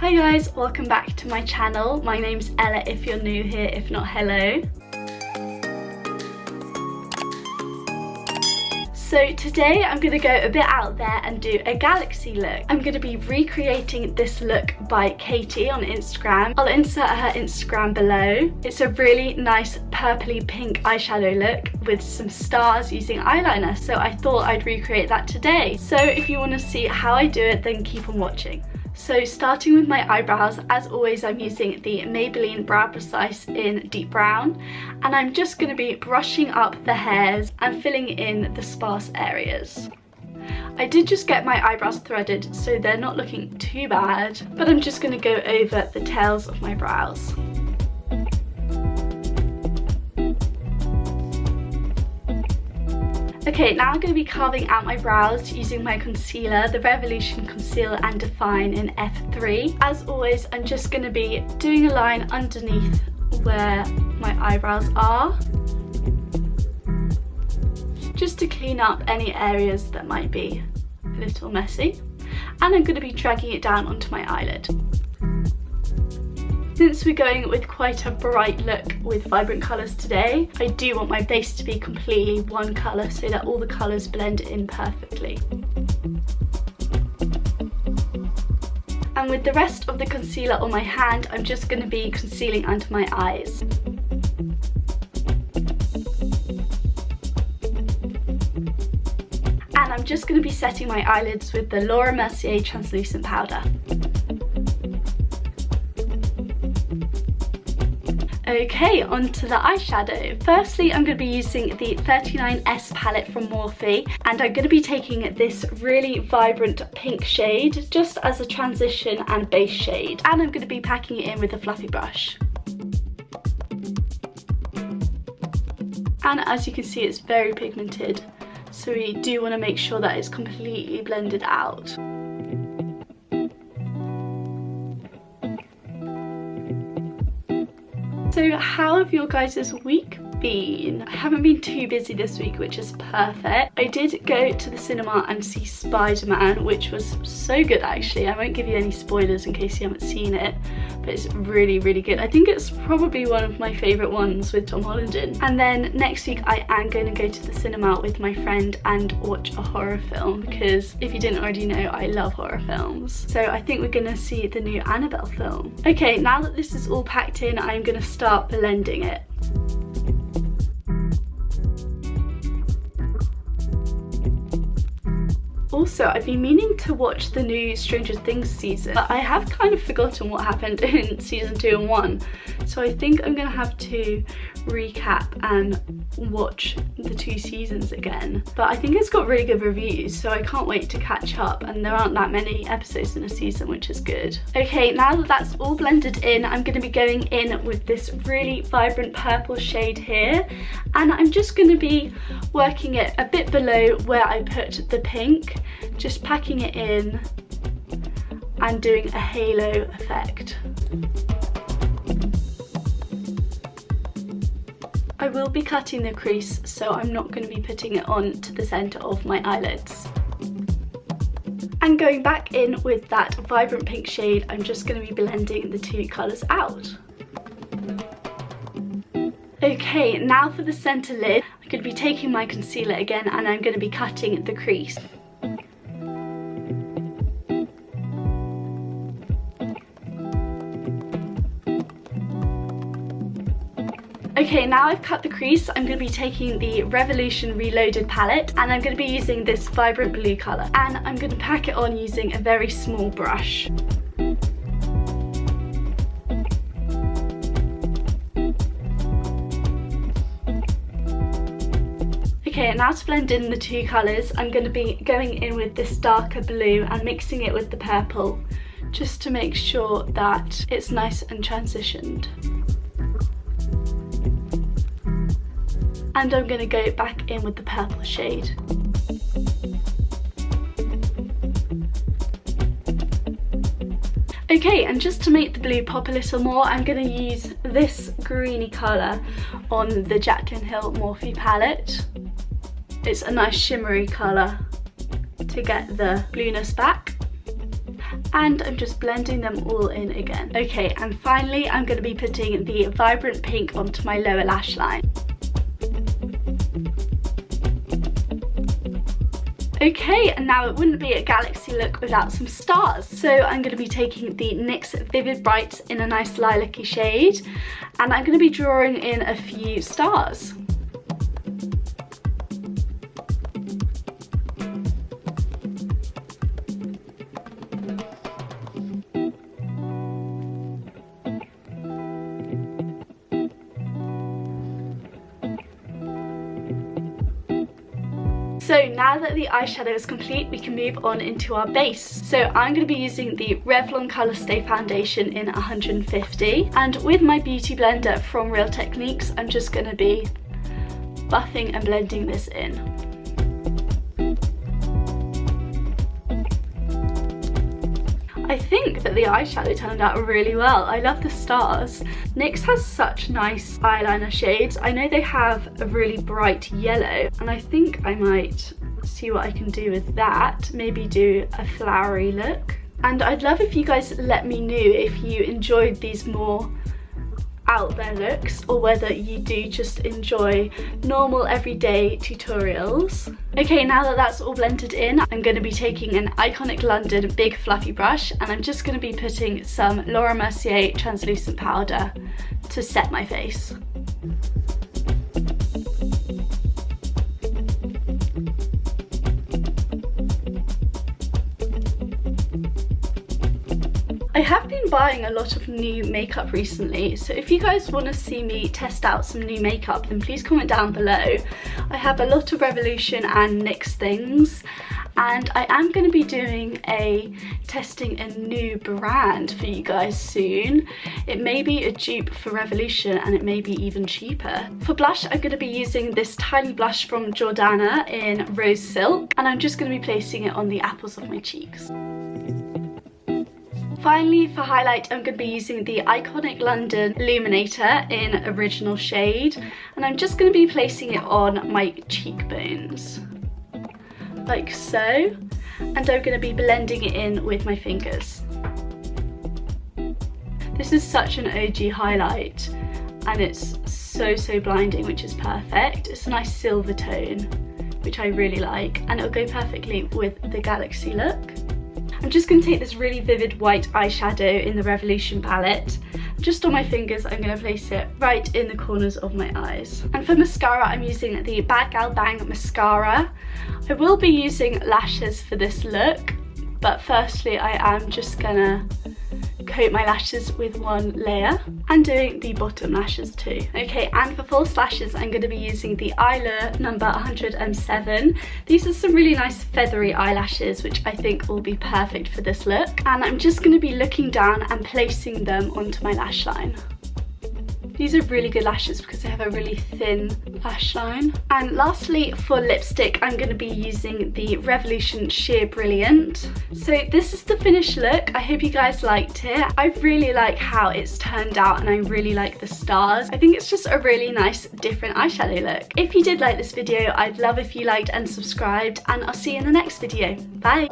Hi guys, welcome back to my channel. My name's Ella if you're new here, if not hello. So today I'm going to go a bit out there and do a galaxy look. I'm going to be recreating this look by Katie on Instagram. I'll insert her Instagram below. It's a really nice purpley pink eyeshadow look with some stars using eyeliner, so I thought I'd recreate that today. So if you want to see how I do it, then keep on watching. So starting with my eyebrows, as always I'm using the Maybelline Brow Precise in deep brown, and I'm just going to be brushing up the hairs and filling in the sparse areas. I did just get my eyebrows threaded, so they're not looking too bad, but I'm just going to go over the tails of my brows. Okay, now I'm going to be carving out my brows using my concealer, the Revolution Conceal and Define in F3. As always, I'm just going to be doing a line underneath where my eyebrows are, just to clean up any areas that might be a little messy. And I'm going to be dragging it down onto my eyelid. Since we're going with quite a bright look with vibrant colours today, I do want my base to be completely one colour so that all the colours blend in perfectly. And with the rest of the concealer on my hand, I'm just going to be concealing under my eyes. And I'm just going to be setting my eyelids with the Mercier translucent powder. Okay, onto the eyeshadow. Firstly, I'm going to be using the 39S palette from Morphe, and I'm going to be taking this really vibrant pink shade just as a transition and base shade, and I'm going to be packing it in with a fluffy brush. And as you can see, it's very pigmented, so we do want to make sure that it's completely blended out. So how have your guys' week been? I haven't been too busy this week, which is perfect. I did go to the cinema and see Spider-Man, which was so good actually. I won't give you any spoilers in case you haven't seen it, but it's really, really good. I think it's probably one of my favourite ones with Tom Holland in. And then next week I am going to go to the cinema with my friend and watch a horror film, because if you didn't already know, I love horror films. So I think we're going to see the new Annabelle film. Okay, now that this is all packed in, I'm going to start blending it. Also, I've been meaning to watch the new Stranger Things season, but I have kind of forgotten what happened in season 2 and 1. So I think I'm gonna have to recap and watch the 2 seasons again. But I think it's got really good reviews, so I can't wait to catch up, and there aren't that many episodes in a season, which is good. Okay, now that that's all blended in, I'm gonna be going in with this really vibrant purple shade here, and I'm just gonna be working it a bit below where I put the pink, just packing it in and doing a halo effect. I will be cutting the crease, so I'm not going to be putting it on to the centre of my eyelids. And going back in with that vibrant pink shade, I'm just going to be blending the 2 colours out. Okay, now for the centre lid, I'm going to be taking my concealer again and I'm going to be cutting the crease. Okay, now I've cut the crease, I'm going to be taking the Revolution Reloaded palette, and I'm going to be using this vibrant blue colour, and I'm going to pack it on using a very small brush. Okay, now to blend in the 2 colours, I'm going to be going in with this darker blue and mixing it with the purple, just to make sure that it's nice and transitioned. And I'm going to go back in with the purple shade. Okay, and just to make the blue pop a little more, I'm going to use this greeny colour on the Jacyln Morphe palette. It's a nice shimmery colour to get the blueness back. and I'm just blending them all in again. Okay, and finally I'm going to be putting the vibrant pink onto my lower lash line. Okay, and now it wouldn't be a galaxy look without some stars. So I'm going to be taking the NYX Vivid Brights in a nice lilac-y shade, and I'm going to be drawing in a few stars. So now that the eyeshadow is complete, we can move on into our base. So I'm going to be using the Revlon Colourstay foundation in 150, and with my beauty blender from Real Techniques, I'm just going to be buffing and blending this in. I think that the eyeshadow turned out really well. I love the stars. NYX has such nice eyeliner shades. I know they have a really bright yellow, and I think I might see what I can do with that. Maybe do a flowery look. And I'd love if you guys let me know if you enjoyed these more out there looks, or whether you do just enjoy normal everyday tutorials. Okay, now that that's all blended in, I'm going to be taking an Iconic London big fluffy brush, and I'm just going to be putting some Laura Mercier translucent powder to set my face. I have been buying a lot of new makeup recently, so if you guys want to see me test out some new makeup, then please comment down below. I have a lot of Revolution and NYX things, and I am going to be doing testing a new brand for you guys soon. It may be a dupe for Revolution, and it may be even cheaper. For blush, I'm going to be using this tiny blush from Jordana in Rose Silk, and I'm just going to be placing it on the apples of my cheeks. Finally, for highlight, I'm going to be using the Iconic London IIlluminator in Original Shade, and I'm just going to be placing it on my cheekbones, like so, and I'm going to be blending it in with my fingers. This is such an OG highlight, and it's so blinding, which is perfect. It's a nice silver tone, which I really like, and it'll go perfectly with the galaxy look. I'm just going to take this really vivid white eyeshadow in the Revolution palette. Just on my fingers, I'm going to place it right in the corners of my eyes. And for mascara, I'm using the Gal Bang Mascara. I will be using lashes for this look, but firstly I am just gonna coat my lashes with one layer, and doing the bottom lashes too. Okay, and for false lashes, I'm going to be using the Eyelure number 107. These are some really nice feathery eyelashes, which I think will be perfect for this look. And I'm just going to be looking down and placing them onto my lash line. These are really good lashes because they have a really thin lash line. And lastly, for lipstick, I'm going to be using the Revolution Sheer Brilliant. So this is the finished look. I hope you guys liked it. I really like how it's turned out, and I really like the stars. I think it's just a really nice different eyeshadow look. If you did like this video, I'd love if you liked and subscribed, and I'll see you in the next video. Bye!